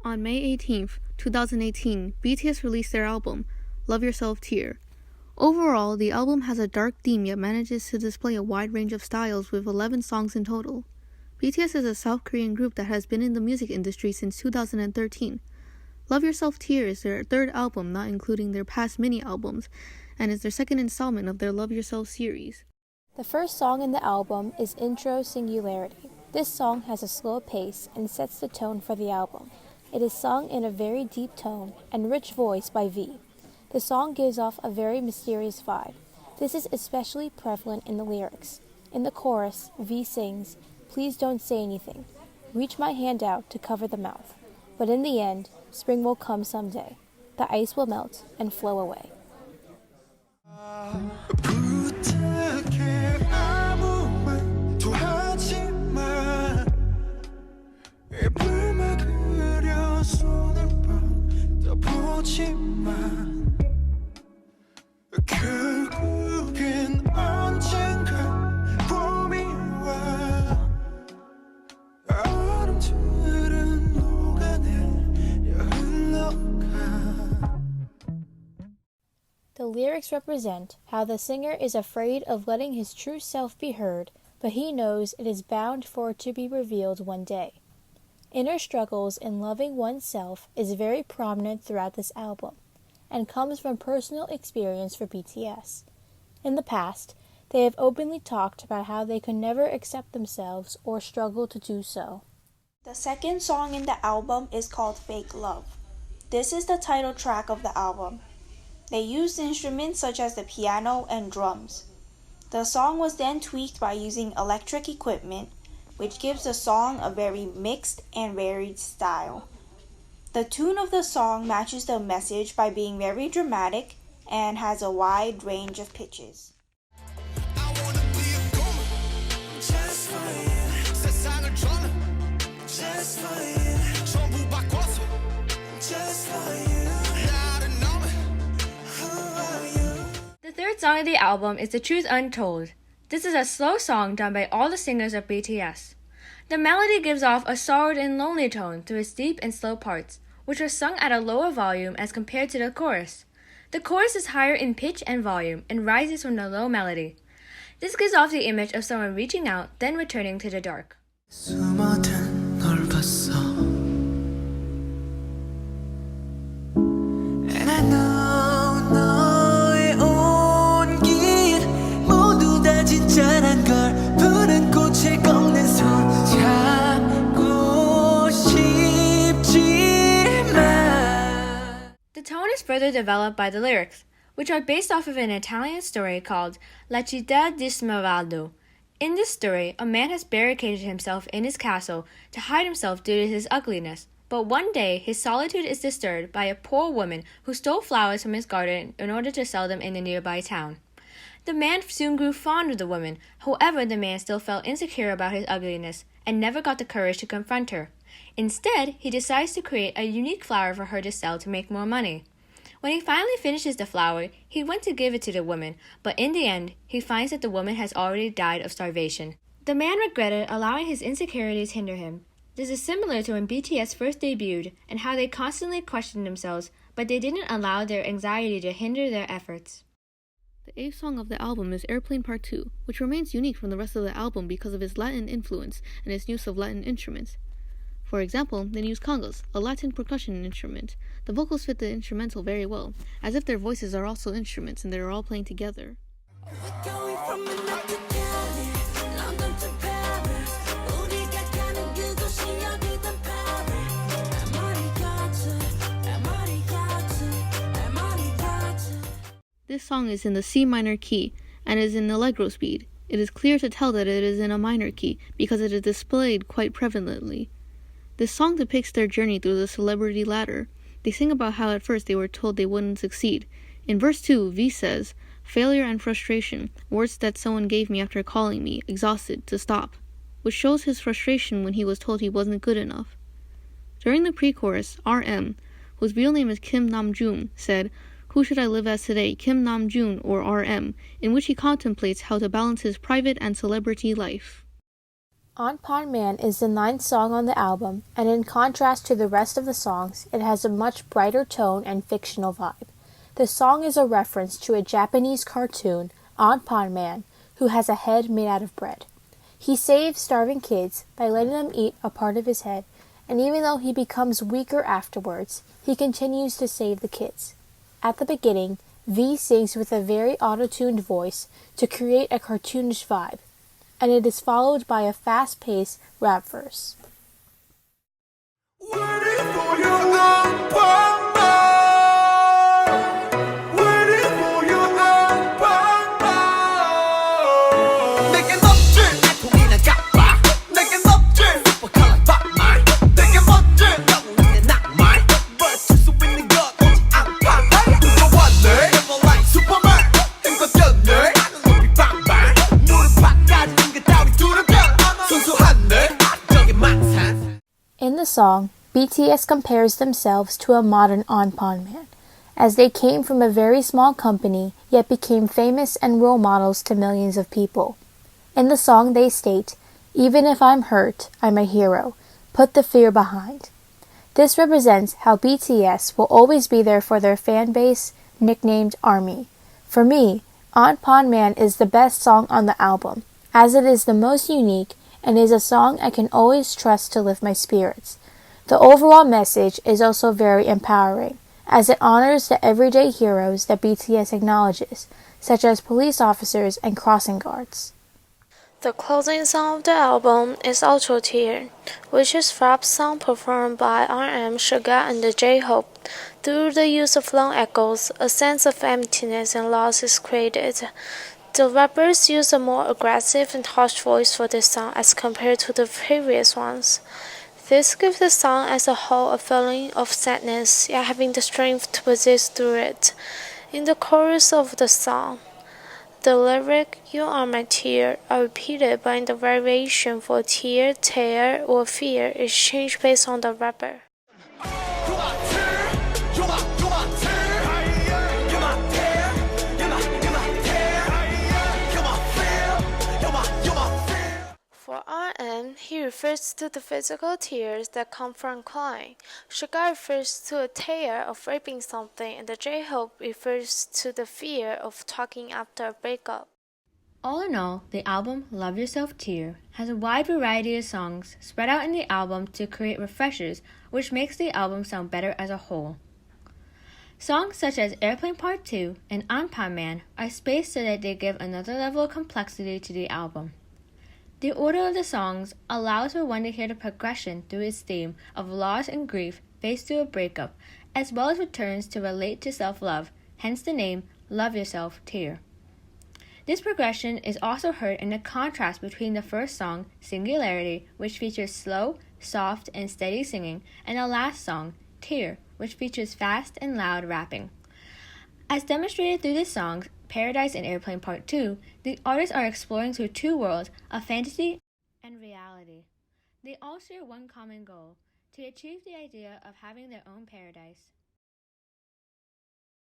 On May 18th, 2018, BTS released their album, Love Yourself Tear. Overall, the album has a dark theme yet manages to display a wide range of styles with 11 songs in total. BTS is a South Korean group that has been in the music industry since 2013. Love Yourself Tear is their third album, not including their past mini-albums, and is their second installment of their Love Yourself series. The first song in the album is Intro Singularity. This song has a slow pace and sets the tone for the album. It is sung in a very deep tone and rich voice by V. The song gives off a very mysterious vibe. This is especially prevalent in the lyrics. In the chorus, V sings, "Please don't say anything. Reach my hand out to cover the mouth. But in the end, spring will come someday. The ice will melt and flow away." The lyrics represent how the singer is afraid of letting his true self be heard, but he knows it is bound for it to be revealed one day. Inner struggles in loving oneself is very prominent throughout this album, and comes from personal experience for BTS. In the past, they have openly talked about how they could never accept themselves or struggle to do so. The second song in the album is called Fake Love. This is the title track of the album. They used instruments such as the piano and drums. The song was then tweaked by using electric equipment, which gives the song a very mixed and varied style. The tune of the song matches the message by being very dramatic and has a wide range of pitches. The third song of the album is The Truth Untold. This is a slow song done by all the singers of BTS. The melody gives off a sorrowed and lonely tone through its deep and slow parts, which are sung at a lower volume as compared to the chorus. The chorus is higher in pitch and volume and rises from the low melody. This gives off the image of someone reaching out, then returning to the dark. The tone is further developed by the lyrics, which are based off of an Italian story called La Città di Smeraldo. In this story, a man has barricaded himself in his castle to hide himself due to his ugliness, but one day his solitude is disturbed by a poor woman who stole flowers from his garden in order to sell them in a nearby town. The man soon grew fond of the woman, however the man still felt insecure about his ugliness and never got the courage to confront her. Instead, he decides to create a unique flower for her to sell to make more money. When he finally finishes the flower, he went to give it to the woman, but in the end, he finds that the woman has already died of starvation. The man regretted allowing his insecurities hinder him. This is similar to when BTS first debuted and how they constantly questioned themselves, but they didn't allow their anxiety to hinder their efforts. The eighth song of the album is Airplane Part 2, which remains unique from the rest of the album because of its Latin influence and its use of Latin instruments. For example, they use congas, a Latin percussion instrument. The vocals fit the instrumental very well, as if their voices are also instruments and they are all playing together. This song is in the C minor key and is in allegro speed. It is clear to tell that it is in a minor key because it is displayed quite prevalently. This song depicts their journey through the celebrity ladder. They sing about how at first they were told they wouldn't succeed. In verse 2, V says, "Failure and frustration, words that someone gave me after calling me, exhausted, to stop," which shows his frustration when he was told he wasn't good enough. During the pre-chorus, RM, whose real name is Kim Namjoon, said, "Who should I live as today, Kim Namjoon or RM?" in which he contemplates how to balance his private and celebrity life. On Pond Man is the ninth song on the album, and in contrast to the rest of the songs, it has a much brighter tone and fictional vibe. The song is a reference to a Japanese cartoon, On Pond Man, who has a head made out of bread. He saves starving kids by letting them eat a part of his head, and even though he becomes weaker afterwards, he continues to save the kids. At the beginning, V sings with a very auto-tuned voice to create a cartoonish vibe, and it is followed by a fast-paced rap verse. In the song, BTS compares themselves to a modern On Pond Man, as they came from a very small company yet became famous and role models to millions of people. In the song they state, "Even if I'm hurt, I'm a hero. Put the fear behind." This represents how BTS will always be there for their fan base, nicknamed ARMY. For me, On Pond Man is the best song on the album, as it is the most unique and is a song I can always trust to lift my spirits. The overall message is also very empowering, as it honors the everyday heroes that BTS acknowledges, such as police officers and crossing guards. The closing song of the album is Ultra Tear, which is a rap song performed by RM, Suga, and the J-Hope. Through the use of long echoes, a sense of emptiness and loss is created. The rappers use a more aggressive and harsh voice for this song as compared to the previous ones. This gives the song as a whole a feeling of sadness, yet having the strength to persist through it. In the chorus of the song, the lyric "You are my tear" are repeated, but in the variation for tear, tear, or fear is changed based on the rapper. For RM, he refers to the physical tears that come from crying. Suga refers to a tear of raping something, and the J-Hope refers to the fear of talking after a breakup. All in all, the album Love Yourself Tear has a wide variety of songs spread out in the album to create refreshers, which makes the album sound better as a whole. Songs such as Airplane Part 2 and On Pond Man are spaced so that they give another level of complexity to the album. The order of the songs allows for one to hear the progression through its theme of loss and grief faced through a breakup, as well as returns to relate to self-love, hence the name Love Yourself Tear. This progression is also heard in the contrast between the first song, Singularity, which features slow, soft, and steady singing, and the last song, Tear, which features fast and loud rapping. As demonstrated through the songs Paradise and Airplane Part 2, the artists are exploring through two worlds of fantasy and reality. They all share one common goal, to achieve the idea of having their own paradise.